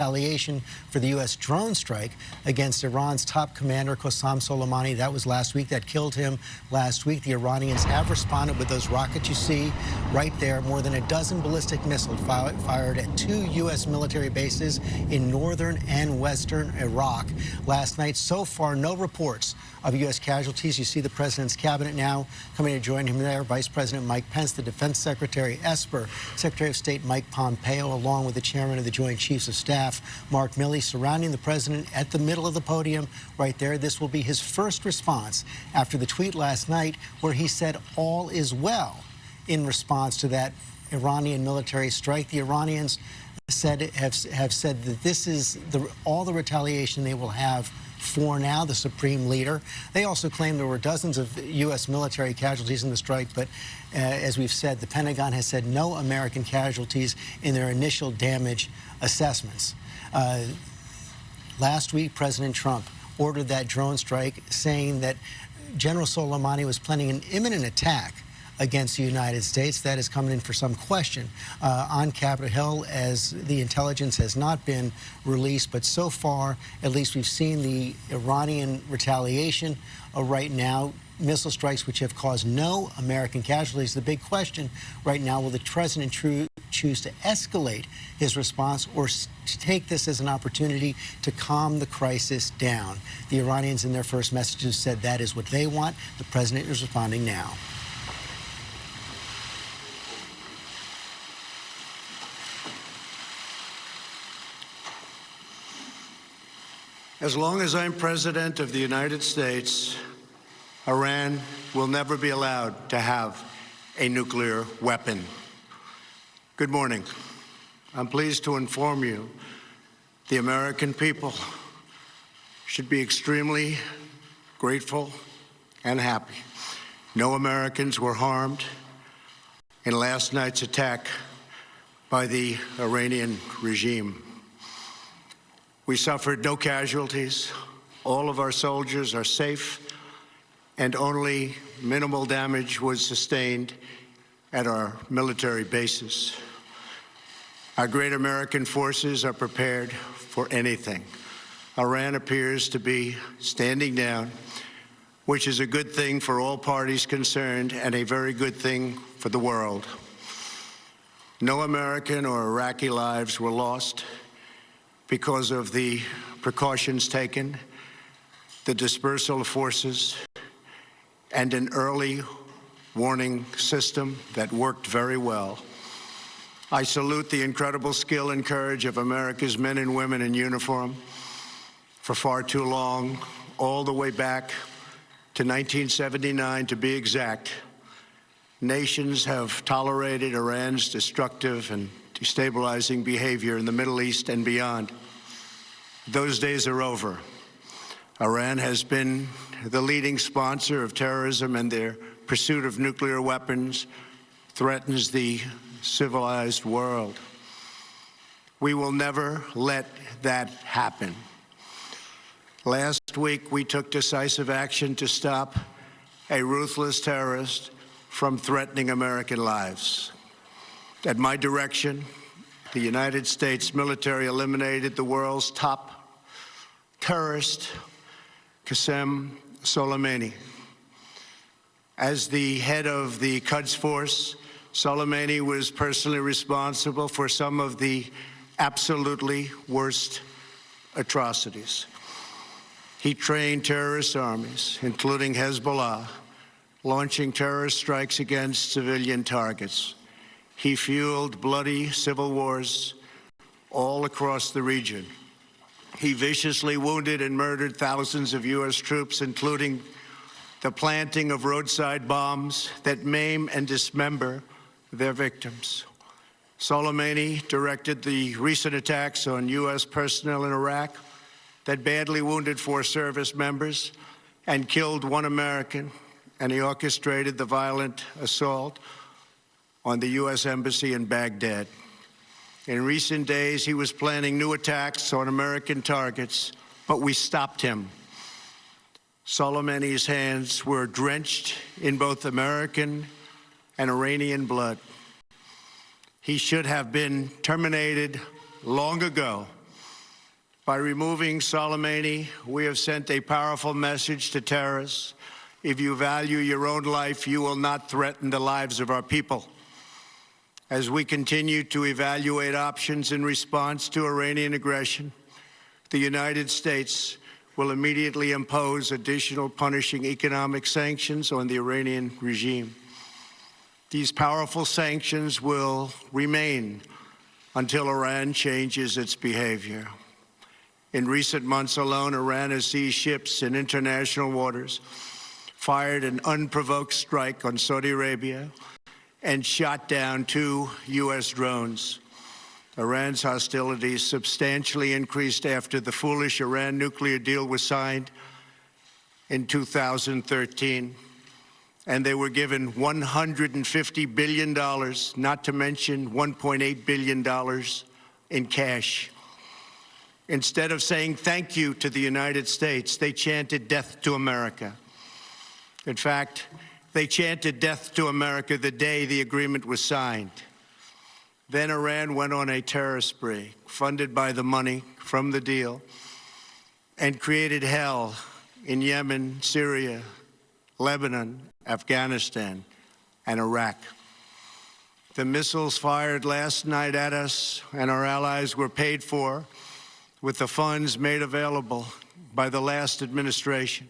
retaliation for the U.S. drone strike against Iran's top commander, Qasem Soleimani. That was last week. That killed him last week. The Iranians have responded with those rockets you see right there. More than a dozen ballistic missiles fired at 2 U.S. military bases in northern and western Iraq last night. So far, no reports of U.S. casualties. You see the president's cabinet now coming to join him there. Vice President Mike Pence, the Defense Secretary Esper, Secretary of State Mike Pompeo, along with the chairman of the Joint Chiefs of Staff, Mark Milley, surrounding the president at the middle of the podium right there. This will be his first response after the tweet last night where he said all is well in response to that Iranian military strike. The Iranians have said that this is all the retaliation they will have for now, the supreme leader. They also claim there were dozens of U.S. military casualties in the strike, but as we've said, the Pentagon has said no American casualties in their initial damage assessments. Last week, President Trump ordered that drone strike, saying that General Soleimani was planning an imminent attack against the United States. That is coming in for some question on Capitol Hill, as the intelligence has not been released. But so far, at least, we've seen the Iranian retaliation right now, missile strikes which have caused no American casualties. The big question right now, will the president choose to escalate his response or to take this as an opportunity to calm the crisis down? The Iranians in their first messages said that is what they want. The president is responding now. As long as I'm President of the United States, Iran will never be allowed to have a nuclear weapon. Good morning. I'm pleased to inform you the American people should be extremely grateful and happy. No Americans were harmed in last night's attack by the Iranian regime. We suffered no casualties. All of our soldiers are safe, and only minimal damage was sustained at our military bases. Our great American forces are prepared for anything. Iran appears to be standing down, which is a good thing for all parties concerned and a very good thing for the world. No American or Iraqi lives were lost because of the precautions taken, the dispersal of forces, and an early warning system that worked very well. I salute the incredible skill and courage of America's men and women in uniform. For far too long, all the way back to 1979 to be exact, nations have tolerated Iran's destructive and destabilizing behavior in the Middle East and beyond. Those days are over. Iran has been the leading sponsor of terrorism, and their pursuit of nuclear weapons threatens the civilized world. We will never let that happen. Last week, we took decisive action to stop a ruthless terrorist from threatening American lives. At my direction, the United States military eliminated the world's top terrorist, Qasem Soleimani. As the head of the Quds Force, Soleimani was personally responsible for some of the absolutely worst atrocities. He trained terrorist armies, including Hezbollah, launching terrorist strikes against civilian targets. He fueled bloody civil wars all across the region. He viciously wounded and murdered thousands of U.S. troops, including the planting of roadside bombs that maim and dismember their victims. Soleimani directed the recent attacks on U.S. personnel in Iraq that badly wounded 4 service members and killed 1 American, and he orchestrated the violent assault on the U.S. Embassy in Baghdad. In recent days, he was planning new attacks on American targets, but we stopped him. Soleimani's hands were drenched in both American and Iranian blood. He should have been terminated long ago, By removing Soleimani, we have sent a powerful message to terrorists. If you value your own life, you will not threaten the lives of our people. As we continue to evaluate options in response to Iranian aggression, the United States will immediately impose additional punishing economic sanctions on the Iranian regime. These powerful sanctions will remain until Iran changes its behavior. In recent months alone, Iran has seized ships in international waters, fired an unprovoked strike on Saudi Arabia, and shot down 2 U.S. drones. Iran's hostilities substantially increased after the foolish Iran nuclear deal was signed in 2013, and they were given $150 billion, not to mention $1.8 billion in cash. Instead of saying thank you to the United States, they chanted death to America. In fact, they chanted death to America the day the agreement was signed. Then Iran went on a terror spree, funded by the money from the deal, and created hell in Yemen, Syria, Lebanon, Afghanistan, and Iraq. The missiles fired last night at us and our allies were paid for with the funds made available by the last administration.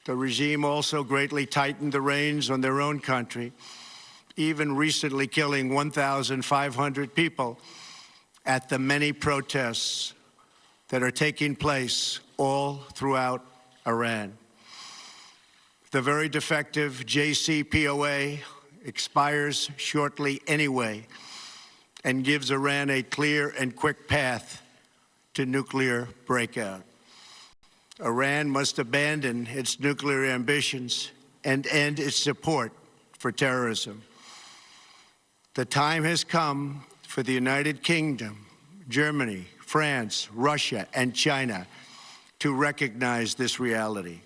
The regime also greatly tightened the reins on their own country, even recently killing 1,500 people at the many protests that are taking place all throughout Iran. The very defective JCPOA expires shortly anyway and gives Iran a clear and quick path to nuclear breakout. Iran must abandon its nuclear ambitions and end its support for terrorism. The time has come for the United Kingdom, Germany, France, Russia, and China to recognize this reality.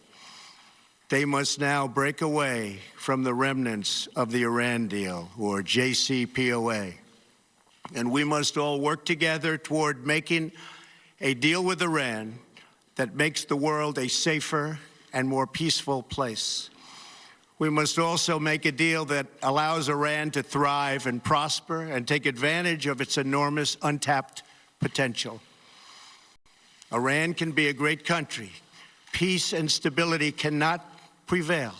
They must now break away from the remnants of the Iran deal, or JCPOA. And we must all work together toward making a deal with Iran that makes the world a safer and more peaceful place. We must also make a deal that allows Iran to thrive and prosper and take advantage of its enormous untapped potential. Iran can be a great country. Peace and stability cannot prevail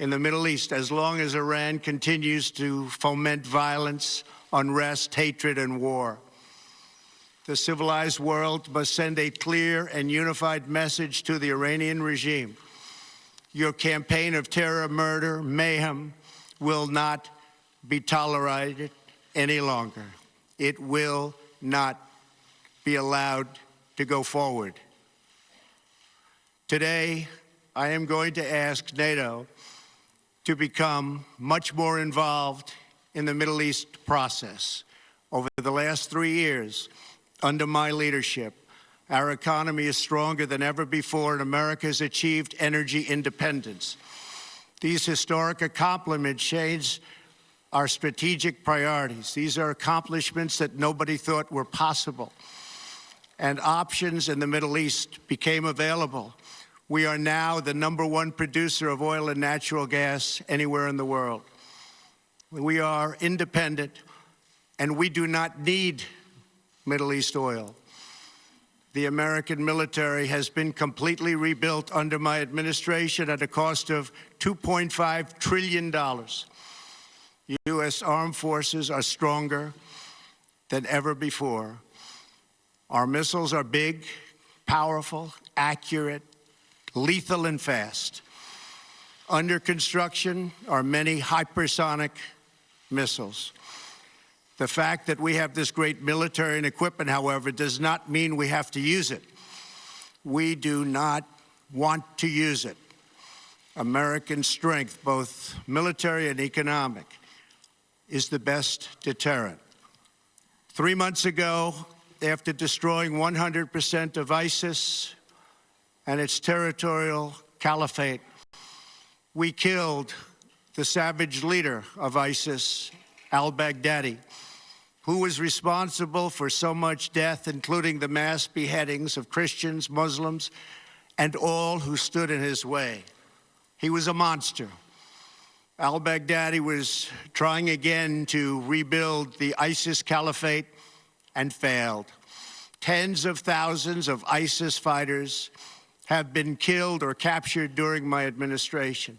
in the Middle East as long as Iran continues to foment violence, unrest, hatred, and war. The civilized world must send a clear and unified message to the Iranian regime. Your campaign of terror, murder, mayhem will not be tolerated any longer. It will not be allowed to go forward. Today, I am going to ask NATO to become much more involved in the Middle East process. Over the last 3 years, under my leadership, our economy is stronger than ever before, and America has achieved energy independence. These historic accomplishments change our strategic priorities. These are accomplishments that nobody thought were possible. And options in the Middle East became available. We are now the #1 producer of oil and natural gas anywhere in the world. We are independent, and we do not need Middle East oil. The American military has been completely rebuilt under my administration at a cost of $2.5 trillion. U.S. armed forces are stronger than ever before. Our missiles are big, powerful, accurate, lethal, and fast. Under construction are many hypersonic missiles. The fact that we have this great military and equipment, however, does not mean we have to use it. We do not want to use it. American strength, both military and economic, is the best deterrent. 3 months ago, after destroying 100% of ISIS and its territorial caliphate, we killed the savage leader of ISIS, al-Baghdadi, who was responsible for so much death, including the mass beheadings of Christians, Muslims, and all who stood in his way. He was a monster. Al-Baghdadi was trying again to rebuild the ISIS caliphate and failed. Tens of thousands of ISIS fighters have been killed or captured during my administration.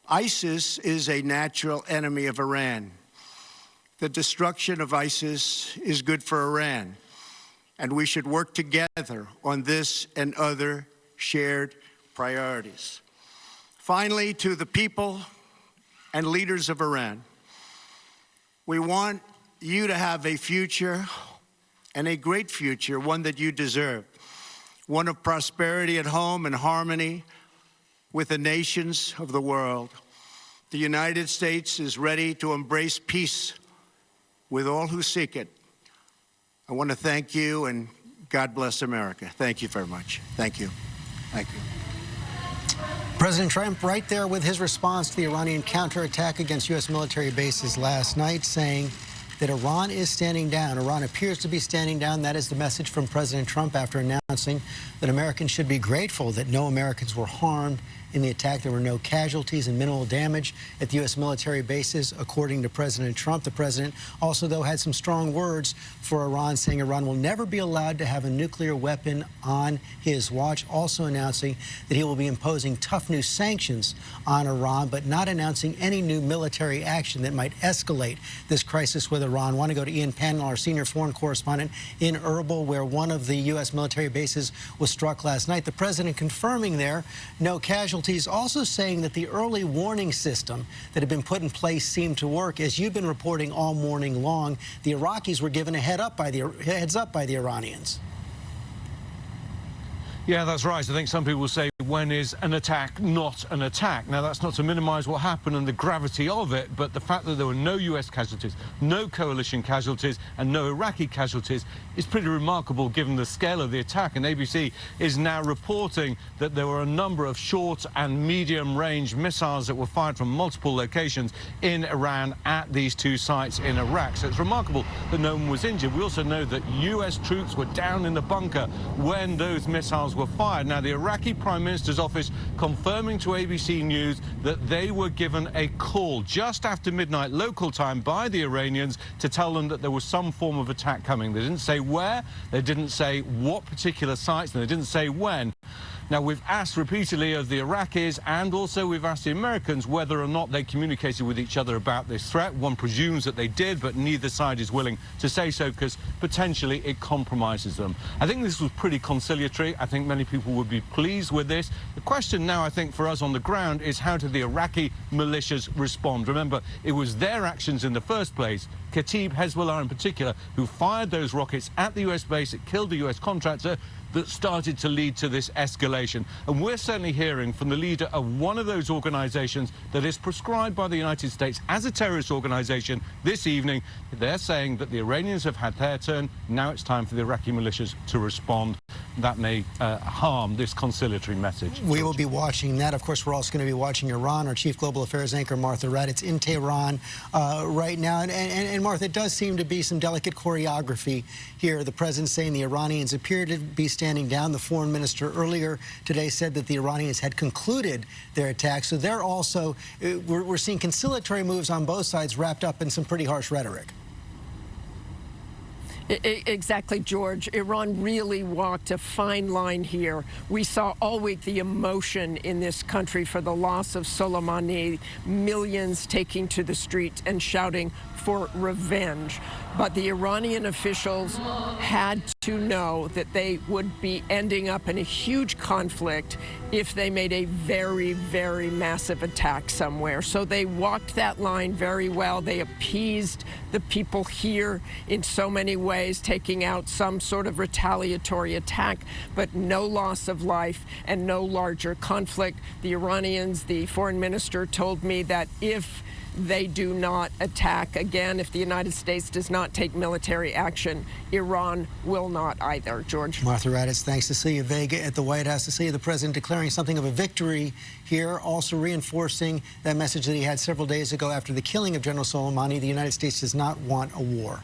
ISIS is a natural enemy of Iran. The destruction of ISIS is good for Iran, and we should work together on this and other shared priorities. Finally, to the people and leaders of Iran, we want you to have a future, and a great future, one that you deserve, one of prosperity at home and harmony with the nations of the world. The United States is ready to embrace peace with all who seek it. I want to thank you, and God bless America. Thank you very much. Thank you. Thank you. President Trump right there with his response to the Iranian counterattack against U.S. military bases last night, saying that Iran is standing down. Iran appears to be standing down. That is the message from President Trump after announcing that Americans should be grateful that no Americans were harmed in the attack. There were no casualties and minimal damage at the U.S. military bases, according to President Trump. The president also, though, had some strong words for Iran, saying Iran will never be allowed to have a nuclear weapon on his watch, also announcing that he will be imposing tough new sanctions on Iran, but not announcing any new military action that might escalate this crisis with Iran. I want to go to Ian Pannell, our senior foreign correspondent in Erbil, where one of the U.S. military bases was struck last night. The president confirming there no casualties, also saying that the early warning system that had been put in place seemed to work. As you've been reporting all morning long, the Iraqis were given a heads up by the Iranians. Yeah, that's right. I think some people say, when is an attack not an attack? Now, that's not to minimize what happened and the gravity of it, but the fact that there were no U.S. casualties, no coalition casualties, and no Iraqi casualties is pretty remarkable given the scale of the attack. And ABC is now reporting that there were a number of short and medium-range missiles that were fired from multiple locations in Iran at these two sites in Iraq. So it's remarkable that no one was injured. We also know that U.S. troops were down in the bunker when those missiles were fired. Now, the Iraqi Prime Minister's office confirming to ABC News that they were given a call just after midnight local time by the Iranians to tell them that there was some form of attack coming. They didn't say where, they didn't say what particular sites, and they didn't say when. Now, we've asked repeatedly of the Iraqis, and also we've asked the Americans whether or not they communicated with each other about this threat. One presumes that they did, but neither side is willing to say so because potentially it compromises them. I think this was pretty conciliatory. I think many people would be pleased with this. The question now, I think, for us on the ground is how do the Iraqi militias respond? Remember, it was their actions in the first place, Kataib Hezbollah in particular, who fired those rockets at the U.S. base. It killed the U.S. contractor, that started to lead to this escalation. And we're certainly hearing from the leader of one of those organizations that is prescribed by the United States as a terrorist organization this evening. They're saying that the Iranians have had their turn. Now it's time for the Iraqi militias to respond. That may harm this conciliatory message. We will be watching that. Of course, we're also going to be watching Iran. Our chief global affairs anchor, Martha Raddatz, in Tehran right now. And Martha, it does seem to be some delicate choreography here. The president saying the Iranians appear to be standing down. The foreign minister earlier today said that the Iranians had concluded their attack. So they're also, we're seeing conciliatory moves on both sides wrapped up in some pretty harsh rhetoric. Exactly, George. Iran really walked a fine line here. We saw all week the emotion in this country for the loss of Soleimani, millions taking to the streets and shouting for revenge. But the Iranian officials had to know that they would be ending up in a huge conflict if they made a very, very massive attack somewhere. So they walked that line very well. They appeased the people here in so many ways, taking out some sort of retaliatory attack, but no loss of life and no larger conflict. The Iranians, the foreign minister told me that if they do not attack again. If the United States does not take military action, Iran will not either. George. Martha Raddatz, thanks. Cecilia Vega at the White House. Cecilia, the president declaring something of a victory here, also reinforcing that message that he had several days ago after the killing of General Soleimani. The United States does not want a war.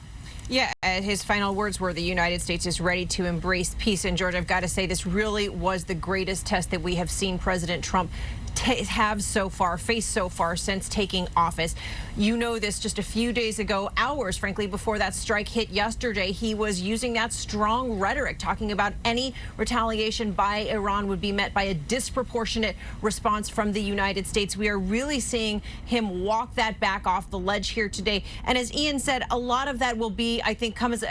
Yeah, his final words were the United States is ready to embrace peace. And George, I've got to say, this really was the greatest test that we have seen President Trump face so far since taking office. You know this, just a few days ago, hours, frankly, before that strike hit yesterday, he was using that strong rhetoric, talking about any retaliation by Iran would be met by a disproportionate response from the United States. We are really seeing him walk that back off the ledge here today. And as Ian said, a lot of that will be, I think, come as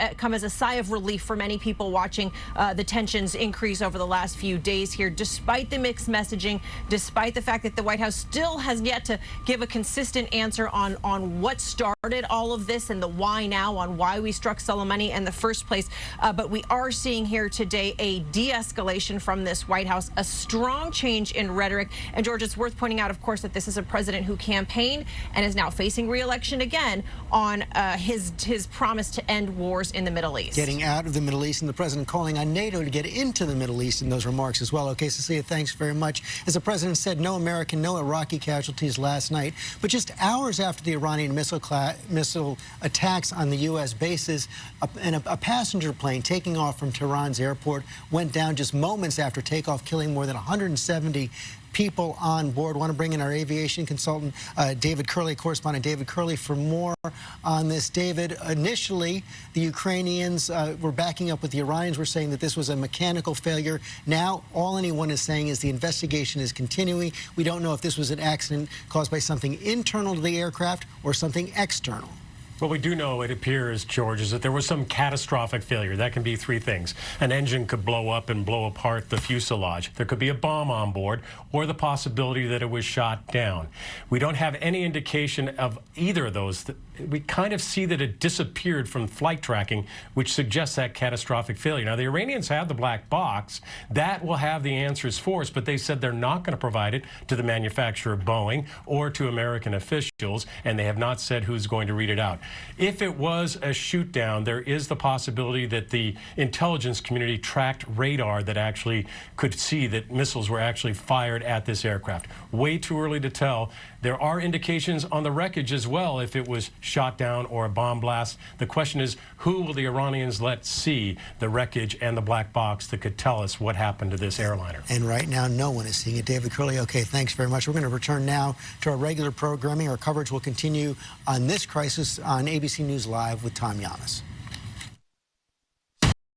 a sigh of relief for many people watching the tensions increase over the last few days here, despite the mixed messaging, despite the fact that the White House still has yet to give a consistent answer on what started all of this and the why now, on why we struck Soleimani in the first place. But we are seeing here today a de-escalation from this White House, a strong change in rhetoric. And George, it's worth pointing out, of course, that this is a president who campaigned and is now facing re-election again on his promise to end wars in the Middle East. Getting out of the Middle East, and the president calling on NATO to get into the Middle East in those remarks as well. Okay, Cecilia, thanks very much. As the president said, no American, no Iraqi casualties last night. But just hours after the Iranian missile attacks on the U.S. bases, a passenger plane taking off from Tehran's airport went down just moments after takeoff, killing more than 170 people on board. I want to bring in our aviation consultant, David Curley, correspondent David Curley, for more on this. David, initially, the Ukrainians were backing up with the Iranians. Were saying that this was a mechanical failure. Now, all anyone is saying is the investigation is continuing. We don't know if this was an accident caused by something internal to the aircraft or something external. What we do know, it appears, George, is that there was some catastrophic failure. That can be three things. An engine could blow up and blow apart the fuselage. There could be a bomb on board, or the possibility that it was shot down. We don't have any indication of either of those. We kind of see that it disappeared from flight tracking, which suggests that catastrophic failure. Now, the Iranians have the black box. That will have the answers for us, but they said they're not going to provide it to the manufacturer, Boeing, or to American officials, and they have not said who's going to read it out. If it was a shoot down, there is the possibility that the intelligence community tracked radar that actually could see that missiles were actually fired at this aircraft. Way too early to tell. There are indications on the wreckage as well if it was shot down or a bomb blast. The question is, who will the Iranians let see the wreckage and the black box that could tell us what happened to this airliner? And right now, no one is seeing it. David Curley, okay, thanks very much. We're going to return now to our regular programming. Our coverage will continue on this crisis on ABC News Live with Tom Yamas.